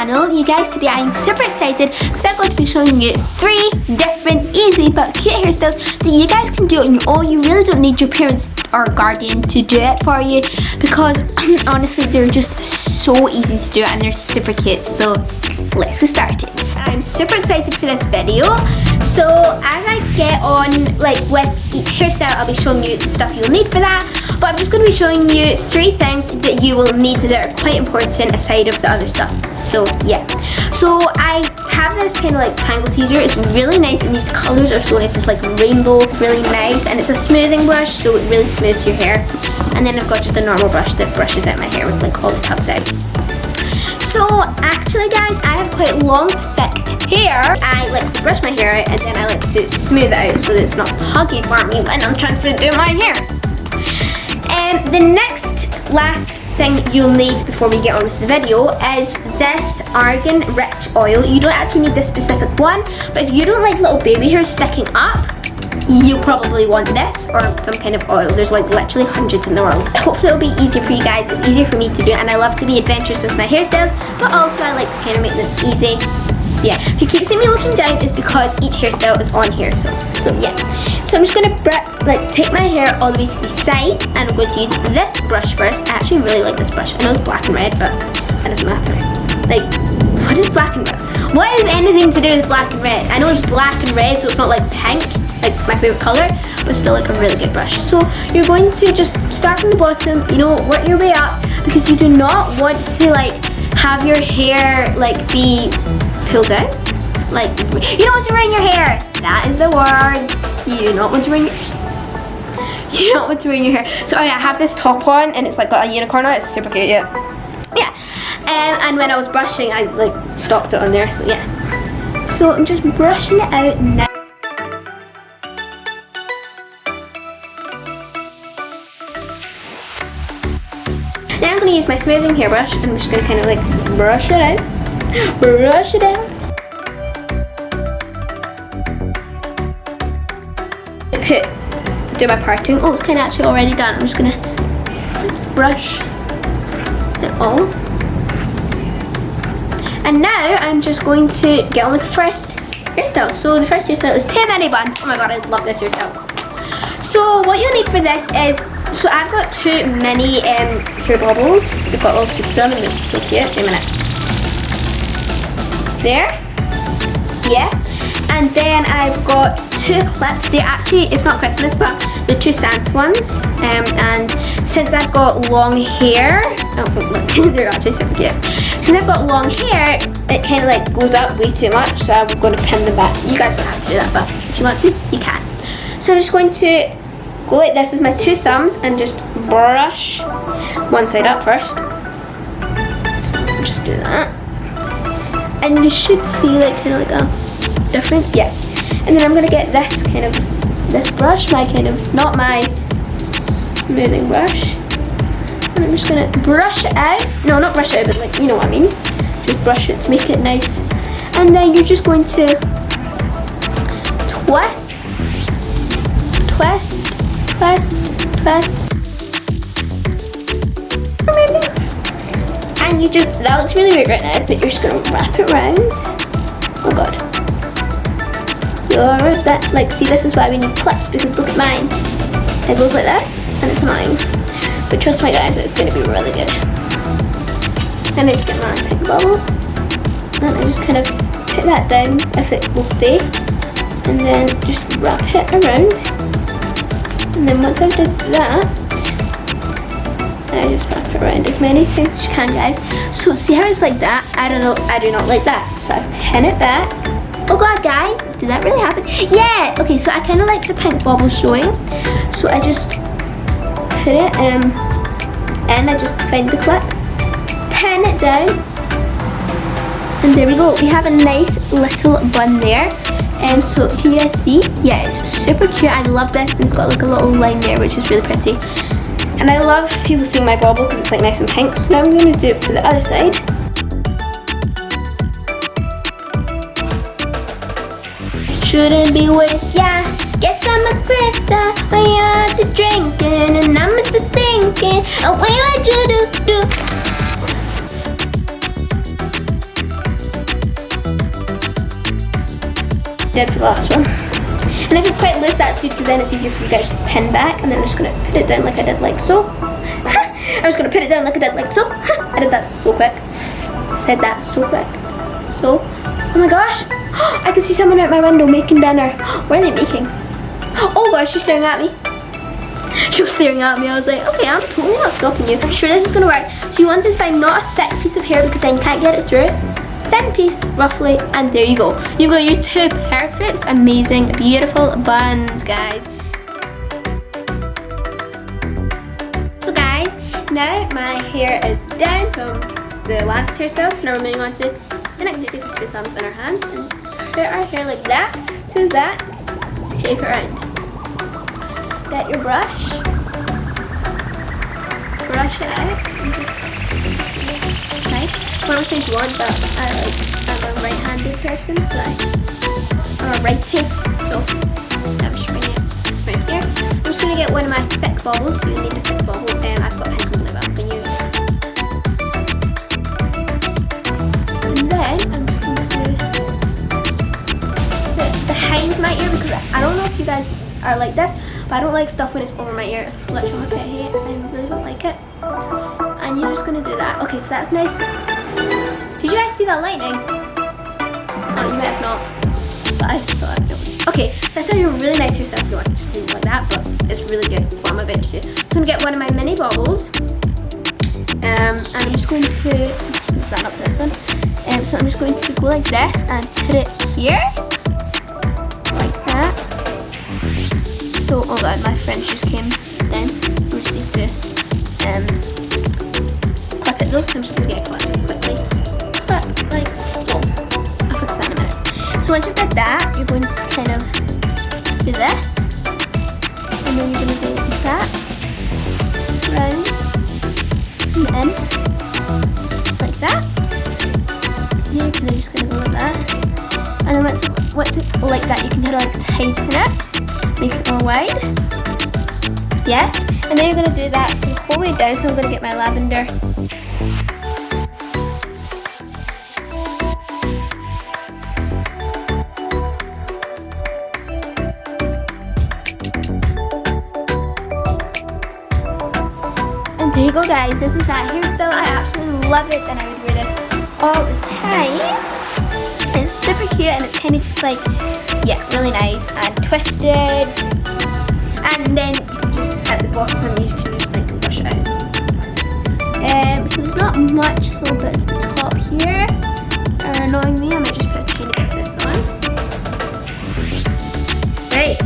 channel. You guys, today I am super excited because I'm going to be showing you 3 different easy but cute hairstyles that you guys can do on your own. You really don't need your parents or guardian to do it for you because honestly they're just so easy to do and they're super cute. So let's get started. I'm super excited for this video. So as I get on with each hairstyle, I'll be showing you the stuff you'll need for that. But I'm just going to be showing you 3 things that you will need that are quite important aside of the other stuff. So yeah. So I have this kind of tangle teaser. It's really nice and these colours are so nice. It's like rainbow, really nice, and it's a smoothing brush, so it really smooths your hair. And then I've got just a normal brush that brushes out my hair with all the tubs out. So actually guys, I have quite long, thick hair. I like to brush my hair out and then I like to smooth it out so that it's not tuggy for me when I'm trying to do my hair. The last thing you'll need before we get on with the video is this Argan Rich Oil. You don't actually need this specific one, but if you don't like little baby hairs sticking up, you probably want this or some kind of oil. There's literally hundreds in the world. So hopefully it'll be easier for you guys. It's easier for me to do and I love to be adventurous with my hairstyles, but also I like to kind of make them easy. So yeah, if you keep seeing me looking down, it's because each hairstyle is on here. So yeah. So I'm just gonna take my hair all the way to the side and I'm going to use this brush first. I actually really like this brush. I know it's black and red, but that doesn't matter. What is black and red? What is anything to do with black and red? I know it's black and red, so it's not pink, my favorite color, but still a really good brush. So you're going to just start from the bottom, work your way up, because you do not want to have your hair be pulled out. You don't want to wring your hair. That is the word. You do not want to wring your hair. So I have this top on and it's got a unicorn on it. It's super cute, yeah. And when I was brushing, I stopped it on there, so yeah. So I'm just brushing it out now. Now I'm going to use my smoothing hairbrush and I'm just going to kind of brush it out. Brush it out. Do my parting. Oh, it's kind of actually already done. I'm just going to brush it all. And now I'm just going to get on with the first hairstyle. So the first hairstyle is too many buns. Oh my god, I love this hairstyle. So what you'll need for this is, so I've got 2 mini hair bobbles. We've got all sorts of them and they're so cute. Wait a minute. There. Yeah. And then I've got 2 clips. They're actually, it's not Christmas, but the 2 Santa ones. And since I've got long hair, oh look, they're actually super cute. Since I've got long hair, it kind of goes up way too much, so I'm going to pin them back. You guys don't have to do that, but if you want to, you can. So I'm just going to go like this with my 2 thumbs and just brush one side up first. So just do that. And you should see kind of a difference, yeah. And then I'm gonna get this this brush, not my smoothing brush. And I'm just gonna brush it out. No, not brush it out, but you know what I mean. Just brush it to make it nice. And then you're just going to twist, twist, twist, twist. Maybe. And you just, that looks really weird right now, but you're just gonna wrap it around. Oh god. You're a bit, see, this is why we need clips, because look at mine. It goes like this, and it's annoying. But trust me guys, it's going to be really good. And I just get my pink bubble, and I just kind of put that down if it will stay, and then just wrap it around. And then once I've did that, I just wrap it around as many times as you can, guys. So see how it's like that? I don't know, I do not like that. So I pin it back. Oh god guys, did that really happen? Yeah! Okay, so I kind of like the pink bubble showing. So I just put it and I just find the clip, pin it down, and there we go. We have a nice little bun there. So can you guys see? Yeah, it's super cute. I love this, and it's got a little line there which is really pretty. And I love people seeing my bobble because it's nice and pink. So now I'm going to do it for the other side. Shouldn't be with ya. Guess I'm a grifter when you're out to drinking, and I'm Mr. Thinking. Oh, what you do? did for the last one. And if it's quite loose, that's good because then it's easier for you guys to pin back. And then I'm just going to put it down like I did like so. I'm just going to put it down like I did like so. I did that so quick. I said that so quick. So, oh my gosh. I can see someone out my window making dinner. What are they making? Oh gosh, she's staring at me. She was staring at me. I was like, okay, I'm totally not stopping you. I'm sure this is going to work. So you want to find not a thick piece of hair because then you can't get it through. Thin piece, roughly, and there you go. You've got your two perfect, amazing, beautiful buns, guys. So guys, now my hair is down from the last hairstyle. So now we're moving on to the next activity. Put thumbs in our hands and put our hair like that to that. Take it around. Get your brush. Brush it out and just one of things you want, but I'm a right-handed person, so I'm a righty, so I'm just bring it right here. I'm just going to get one of my thick bobbles, so you need a thick bobble, and I've got pencils like that for you. And then I'm just going to put behind my ear, because I don't know if you guys are like this, but I don't like stuff when it's over my ear. It's literally my pet hate, I really don't like it. And you're just going to do that. Okay, so that's nice. Did you guys see that lightning? Oh, you might have not. But I saw it. Okay, that's how you really nice yourself if you want to just leave it like that, but it's really good what I'm about to do. So I'm going to get one of my mini bobbles. And I'm just going to stand up to this one. So I'm just going to go like this and put it here. Like that. So, oh god, my friend just came down. We just need to clip it though, so I'm just going to get clipped quickly. But like so. I'll fix that in a minute. So once you've got that, you're going to kind of do this. And then you're going to go like that. Round. And in. Like that. Here, you're kind of just going to go like that. And then once it's like that, you can kind of like tighten it. Make it more wide. Yeah. And then you're going to do that the whole way down. So I'm going to get my lavender. And there you go, guys. This is that hairstyle. I absolutely love it, and I would wear this all the time. It's super cute, and it's kind of just like, yeah, really nice and twisted. And then you can just at the bottom you can just like brush it out. So there's not much little bits at the top here are annoying me. I might just put a tiny bit of this on. Right.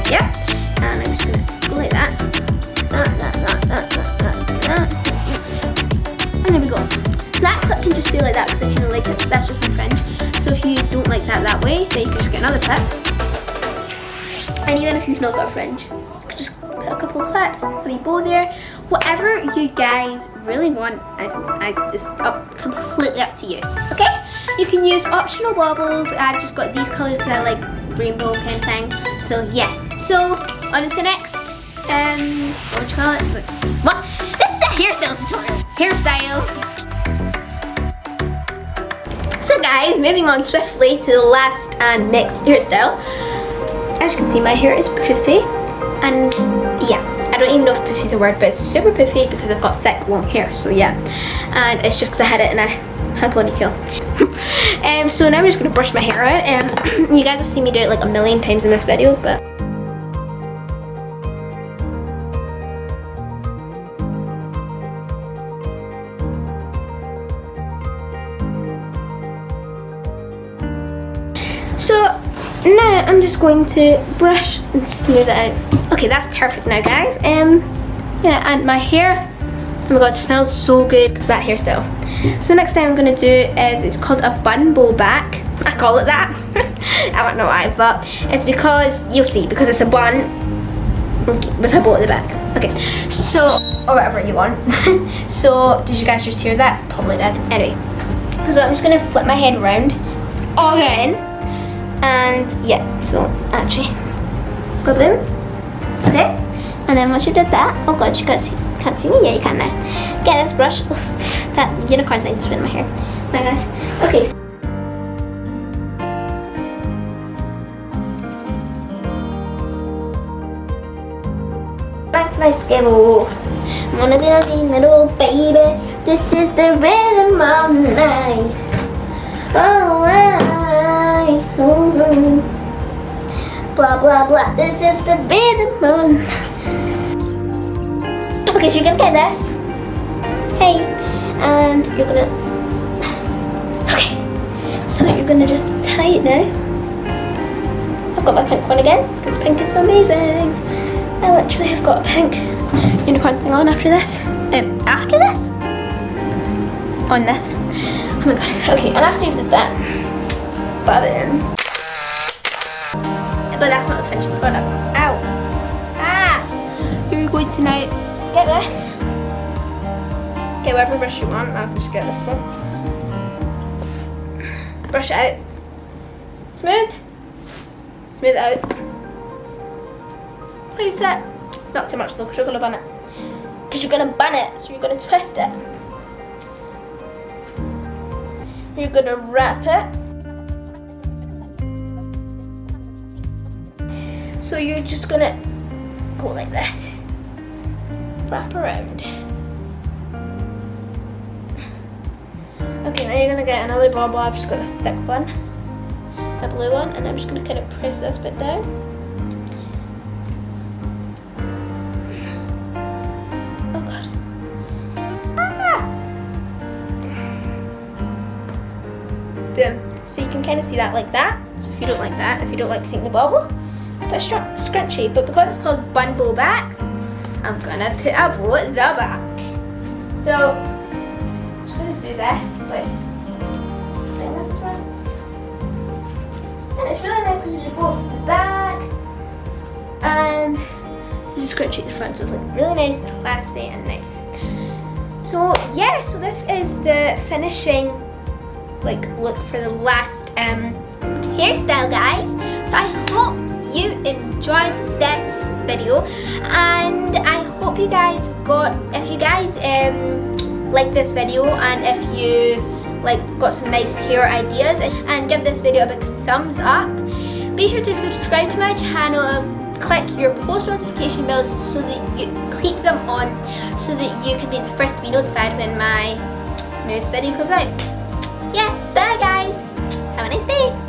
Yep. And I'm just gonna go like that. And there we go. So that clip can just stay like that because I kind of like it. That's just my fringe. So if you don't like that way, then you can just get another clip. And even if you've not got a fringe, you can just put a couple of clips, a wee bow there. Whatever you guys really want, it's completely up to you. Okay? You can use optional baubles. I've just got these colours to like rainbow kind of thing. So yeah. So on to the next, what would you call it? What? This is a hairstyle tutorial. Hairstyle. So guys, moving on swiftly to the last and next hairstyle. As you can see, my hair is poofy, and yeah, I don't even know if poofy is a word, but it's super poofy because I've got thick long hair, so yeah. And it's just because I had it in a ponytail. So now I'm just going to brush my hair out, and you guys have seen me do it like a million times in this video, but so now I'm just going to brush and smooth it out. Okay, that's perfect now, guys. Yeah, and my hair, oh my god, it smells so good because that hairstyle. So the next thing I'm going to do is, it's called a bun bowl back. I call it that. I don't know why, but it's because, you'll see, because it's a bun with a bow at the back. Okay, so, or whatever you want. So, did you guys just hear that? Probably did. Anyway, so I'm just going to flip my head around again. And yeah, so actually, go boom. Okay, and then once you did that, oh god, you can't see me? Yeah, you can now. Get this brush. Oof, that unicorn thing just went in my hair. My gosh. Okay. Nice giggle. Wanna see a little baby. This is the rhythm of the night. Oh, blah blah blah. This is the rhythm of. Okay, so you're gonna get this. Hey, and you're gonna. Okay, so you're gonna just tie it now. I've got my pink one again because pink is amazing. I literally have got a pink unicorn thing on after this. After this? On this. Oh my god. Okay, and after you did that, bob it in. But that's not the finishing product. Ow. Ah! You're going to now get this. Okay, whatever brush you want, I'll just get this one. Brush it out. Smooth. Smooth it out. Play with it. Not too much though, because you're going to bun it. Because you're going to bun it, so you're going to twist it. You're going to wrap it. So you're just going to go like this. Wrap around. Okay, now you're going to get another bobble. I've just got a thick one. A blue one. And I'm just going to kind of press this bit down. Oh god. Ah! Boom. So you can kind of see that like that. So if you don't like that, if you don't like seeing the bobble, put a scrunchie. But because it's called bun bow back, I'm going to put a bow at the back. So I'm just going to do this like this one. And it's really nice because you just go up the back and you just scrunch at the front, so it's like really nice, classy and nice. So yeah, so this is the finishing like look for the last hairstyle, guys. So I hope you enjoyed this video, and I hope you guys if you guys like this video, and if you like got some nice hair ideas, and give this video a big thumbs up. Be sure to subscribe to my channel and click your post notification bells so that you click them on so that you can be the first to be notified when my newest video comes out. Yeah, bye guys. Have a nice day.